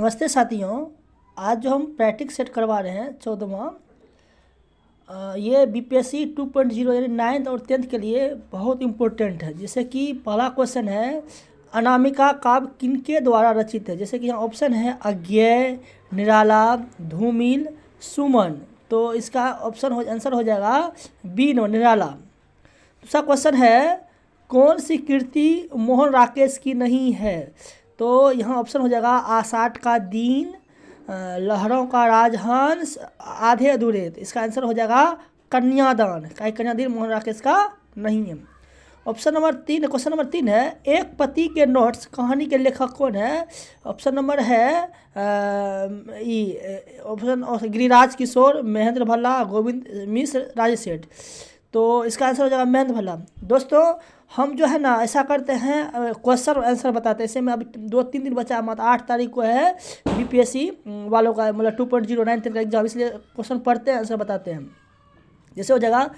नमस्ते साथियों। आज जो हम प्रैक्टिस सेट करवा रहे हैं 14वां, ये बीपीएससी 2.0 यानी 9th और 10th के लिए बहुत इम्पोर्टेंट है। जैसे कि पहला क्वेश्चन है, अनामिका काव्य किनके द्वारा रचित है। जैसे कि यहाँ ऑप्शन है अज्ञेय, निराला, धूमिल, सुमन। तो इसका आंसर हो जाएगा बी नो, निराला। दूसरा क्वेश्चन है, कौन सी कृति मोहन राकेश की नहीं है। तो यहाँ ऑप्शन हो जाएगा आषाढ़ का दिन, लहरों का राजहंस, आधे अधूरे। तो इसका आंसर हो जाएगा कन्यादान। कन्यादान मोहन राकेश का नहीं है। क्वेश्चन नंबर 3 है, एक पति के नोट्स कहानी के लेखक कौन है। ऑप्शन नंबर है ऑप्शन गिरिराज किशोर, महेंद्र भल्ला, गोविंद मिश्र, राजेश सेठ। तो इसका आंसर हो जाएगा महेंद्र भल्ला। दोस्तों हम जो है ना ऐसा करते हैं, क्वेश्चन और आंसर बताते हैं। ऐसे में अभी 2-3 दिन बचा, मतलब 8 तारीख को है बीपीएससी वालों का, मतलब 2.0 9th का एग्जाम। इसलिए क्वेश्चन पढ़ते हैं, आंसर बताते हैं। जैसे हो जाएगा,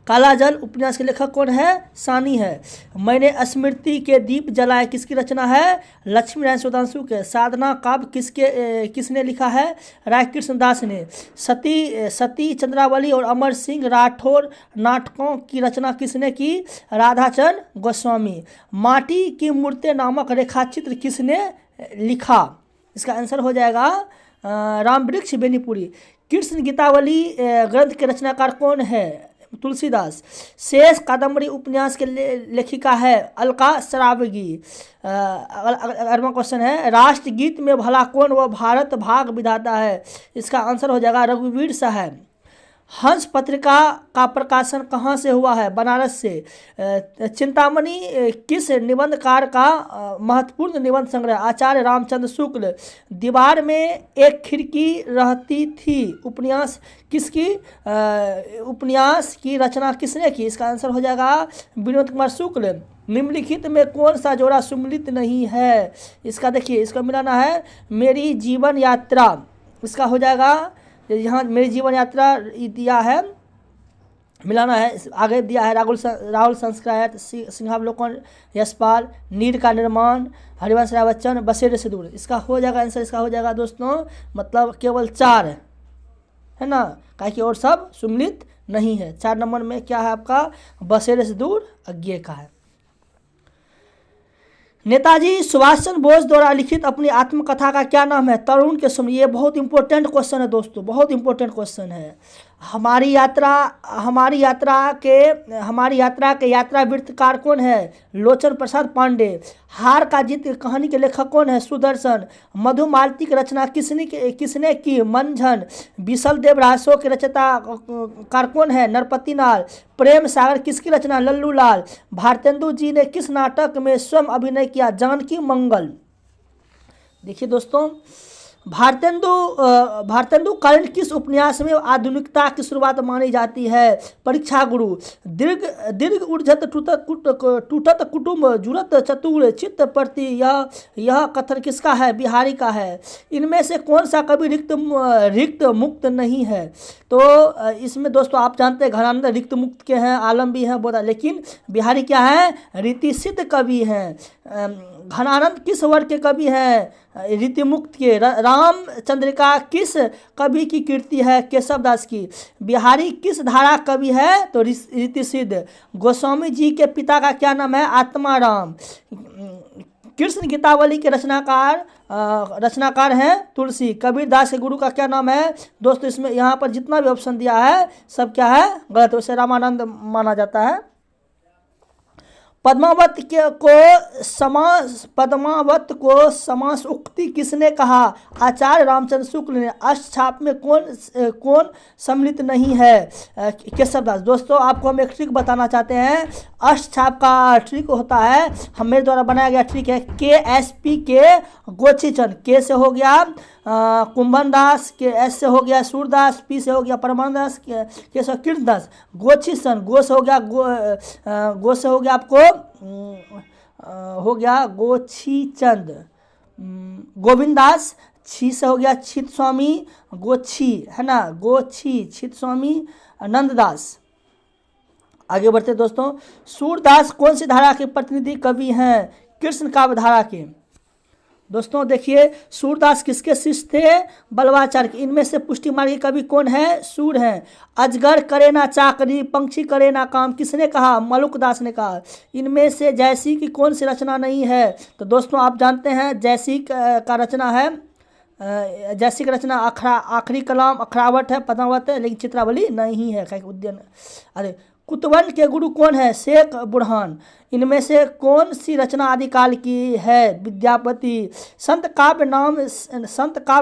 काला जल उपन्यास के लेखक कौन है, सानी है। मैंने स्मृति के दीप जलाए किसकी रचना है, लक्ष्मी नारायण सुधांशु के। साधना काव्य किसने लिखा है, राय कृष्ण दास ने। सती चंद्रावली और अमर सिंह राठौर नाटकों की रचना किसने की, राधाचंद गोस्वामी। माटी की मूर्ति नामक रेखाचित्र किसने लिखा। इसका आंसर हो जाएगा रामवृक्ष बेनीपुरी। कृष्ण गीतावली ग्रंथ के रचनाकार कौन है, तुलसीदास। शेष कादम्बरी उपन्यास के लेखिका है अलका सरावगी। अगला क्वेश्चन है, राष्ट्रगीत में भला कौन व भारत भाग विधाता है। इसका आंसर हो जाएगा रघुवीर साहब। हंस पत्रिका का प्रकाशन कहाँ से हुआ है, बनारस से। चिंतामणि किस निबंधकार का महत्वपूर्ण निबंध संग्रह, आचार्य रामचंद्र शुक्ल। दीवार में एक खिड़की रहती थी उपन्यास उपन्यास की रचना किसने की। इसका आंसर हो जाएगा विनोद कुमार शुक्ल। निम्नलिखित में कौन सा जोड़ा सम्मिलित नहीं है। इसका देखिए, इसका मिलाना है मेरी जीवन यात्रा। इसका हो जाएगा, यहाँ मेरी जीवन यात्रा दिया है, मिलाना है। आगे दिया है राहुल संस्कृत, सिंहावलोकन, यशपाल, नीर का निर्माण, हरिवंश राय बच्चन, बसेरे से दूर। इसका हो जाएगा आंसर, इसका हो जाएगा दोस्तों, मतलब केवल 4 है ना, काहे कि और सब सम्मिलित नहीं है। 4 नंबर में क्या है आपका, बसेरे से दूर अज्ञेय का है। नेताजी सुभाष चंद्र बोस द्वारा लिखित अपनी आत्मकथा का क्या नाम है, तरुण के समय। ये बहुत इंपॉर्टेंट क्वेश्चन है दोस्तों, बहुत इंपॉर्टेंट क्वेश्चन है। हमारी यात्रा के यात्रा वृत्तकार कौन है, लोचन प्रसाद पांडे। हार का जीत कहानी के लेखक कौन है, सुदर्शन। मधुमालती की रचना किसने की, मंझन। विसल देव रहस्यों के रचयिता कार कौन है, नरपति नाल। प्रेम सागर किसकी रचना, लल्लू लाल। भारतेंदु जी ने किस नाटक में स्वयं अभिनय किया, जानकी मंगल। देखिए दोस्तों, भारतेंदु कालीन किस उपन्यास में आधुनिकता की शुरुआत मानी जाती है, परीक्षा गुरु। दीर्घ उर्जत टूटत कुटुंब जुरत चतुर चित्त प्रति, यह कथन किसका है, बिहारी का है। इनमें से कौन सा कवि रिक्त मुक्त नहीं है। तो इसमें दोस्तों आप जानते हैं घनानंद रिक्त मुक्त के हैं, आलम भी हैं बोधा, लेकिन बिहारी क्या है, रीति सिद्ध कवि हैं। घनानंद किस वर्ग के कवि हैं, रीति मुक्त के। रामचंद्रिका किस कवि की कृति है, केशव दास की। बिहारी किस धारा कवि है, तो रीति सिद्ध। गोस्वामी जी के पिता का क्या नाम है, आत्माराम। कृष्ण गीतावली के रचनाकार हैं तुलसी। कबीर दास के गुरु का क्या नाम है। दोस्तों इसमें यहाँ पर जितना भी ऑप्शन दिया है सब क्या है, गलत। उसे रामानंद माना जाता है। पद्मावत को समास उक्ति किसने कहा, आचार्य रामचंद्र शुक्ल ने। अष्टछाप में कौन सम्मिलित नहीं है, केशव दास। दोस्तों आपको हम एक ट्रिक बताना चाहते हैं। अष्टछाप का ट्रिक होता है, मेरे द्वारा बनाया गया ट्रिक है, KSP के गोचीचंद। के से हो गया कुंभन दास, के एस से हो गया सूरदास, पी से हो गया परमान दास, के से कीर्त दास। गोचीचंद, गो से हो गया आपको हो गया गोछीचंद गोविंद दास। छी से हो गया छित स्वामी गोछी, है ना, गोछी छित स्वामी नंददास। आगे बढ़ते दोस्तों, सूरदास कौन सी धारा के प्रतिनिधि कवि हैं, कृष्ण काव्य धारा के। दोस्तों देखिए, सूरदास किसके शिष्य थे? बलवाचार्य के। इनमें से पुष्टि मार्ग के कवि कौन है? सूर हैं। अजगर करे ना चाकरी, पंक्षी करे ना काम, किसने कहा? मलुकदास ने कहा। इनमें से जैसी की कौन सी रचना नहीं है? तो दोस्तों आप जानते हैं जैसी का रचना है, जैसी की रचना आखिरी कलाम, अखरावट है, पद्मावत है, लेकिन चित्रावली नहीं है। उद्यान, अरे कुतवंत के गुरु कौन है? शेख बुरहान। इनमें से कौन सी रचना आदिकाल की है? विद्यापति। संत काव्य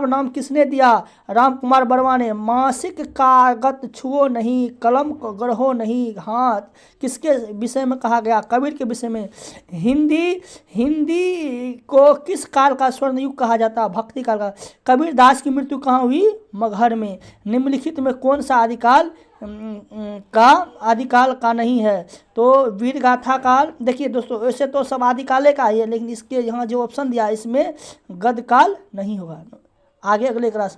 नाम किसने दिया? राम कुमार वर्मा ने। मासिक कागत छुओ नहीं, कलम को गढ़ो नहीं हाथ, किसके विषय में कहा गया? कबीर के विषय में। हिंदी को किस काल का स्वर्ण युग कहा जाता है? भक्ति काल का। कबीर दास की मृत्यु कहाँ हुई? मगहर में। निम्नलिखित में कौन सा आदिकाल का नहीं है? तो वीर गाथा काल। देखिए दोस्तों, वैसे तो सब आदिकाले का ही है, लेकिन इसके यहाँ जो ऑप्शन दिया इसमें गद काल नहीं होगा। आगे अगले क्लास